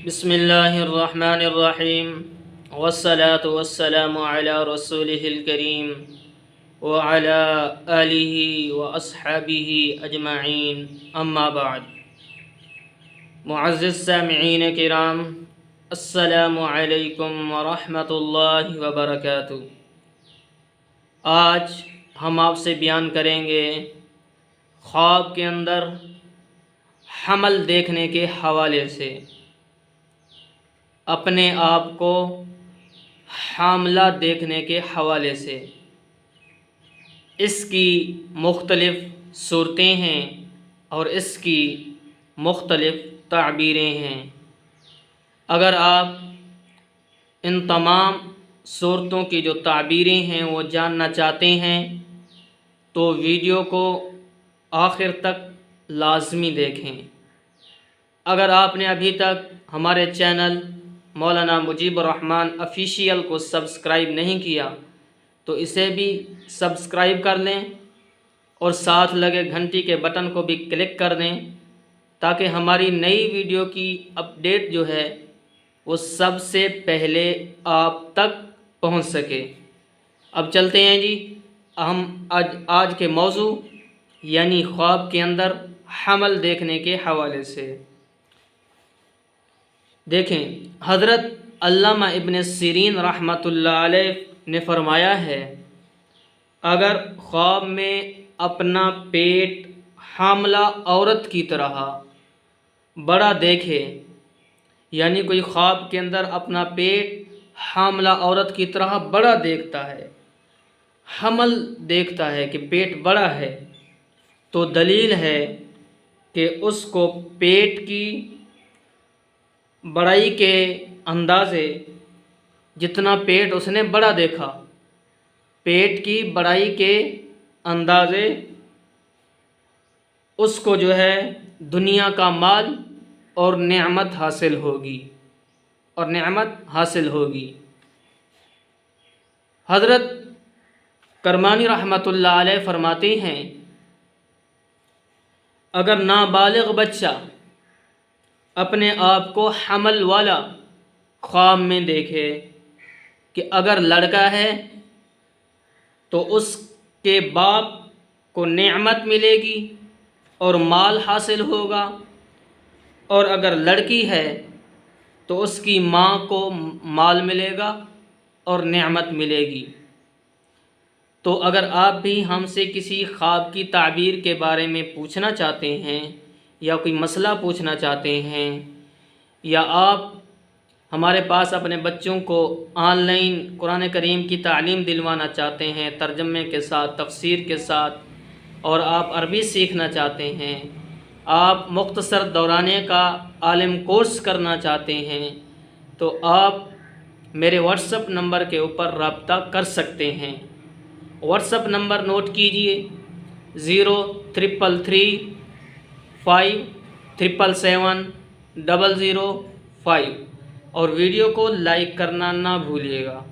بسم اللہ الرحمن الرحیم والصلاة والسلام علی رسولہ الکریم وعلی آلہ واصحابہ اجمعین اما بعد۔ معزز سامعین کرام، السلام علیکم ورحمۃ اللہ وبرکاتہ۔ آج ہم آپ سے بیان کریں گے خواب کے اندر حمل دیکھنے کے حوالے سے، اپنے آپ کو حاملہ دیکھنے کے حوالے سے۔ اس کی مختلف صورتیں ہیں اور اس کی مختلف تعبیریں ہیں۔ اگر آپ ان تمام صورتوں کی جو تعبیریں ہیں وہ جاننا چاہتے ہیں تو ویڈیو کو آخر تک لازمی دیکھیں۔ اگر آپ نے ابھی تک ہمارے چینل مولانا مجیب الرحمن آفیشیل کو سبسکرائب نہیں کیا تو اسے بھی سبسکرائب کر لیں اور ساتھ لگے گھنٹی کے بٹن کو بھی کلک کر دیں تاکہ ہماری نئی ویڈیو کی اپڈیٹ جو ہے وہ سب سے پہلے آپ تک پہنچ سکے۔ اب چلتے ہیں جی ہم آج کے موضوع یعنی خواب کے اندر حمل دیکھنے کے حوالے سے۔ دیکھیں، حضرت علامہ ابن سیرین رحمۃ اللہ علیہ نے فرمایا ہے، اگر خواب میں اپنا پیٹ حاملہ عورت کی طرح بڑا دیکھے، یعنی کوئی خواب کے اندر اپنا پیٹ حاملہ عورت کی طرح بڑا دیکھتا ہے، حمل دیکھتا ہے کہ پیٹ بڑا ہے، تو دلیل ہے کہ اس کو پیٹ کی بڑائی کے اندازے، جتنا پیٹ اس نے بڑا دیکھا، پیٹ کی بڑائی کے اندازے اس کو جو ہے دنیا کا مال اور نعمت حاصل ہوگی۔ حضرت کرمانی رحمۃ اللہ علیہ فرماتے ہیں، اگر نابالغ بچہ اپنے آپ کو حمل والا خواب میں دیکھے کہ اگر لڑکا ہے تو اس کے باپ کو نعمت ملے گی اور مال حاصل ہوگا، اور اگر لڑکی ہے تو اس کی ماں کو مال ملے گا اور نعمت ملے گی۔ تو اگر آپ بھی ہم سے کسی خواب کی تعبیر کے بارے میں پوچھنا چاہتے ہیں یا کوئی مسئلہ پوچھنا چاہتے ہیں، یا آپ ہمارے پاس اپنے بچوں کو آن لائن قرآن کریم کی تعلیم دلوانا چاہتے ہیں ترجمے کے ساتھ، تفسیر کے ساتھ، اور آپ عربی سیکھنا چاہتے ہیں، آپ مختصر دورانے کا عالم کورس کرنا چاہتے ہیں، تو آپ میرے واٹس اپ نمبر کے اوپر رابطہ کر سکتے ہیں۔ واٹس اپ نمبر نوٹ کیجئے، 03353777005، اور ویڈیو کو لائک کرنا نہ بھولیے گا۔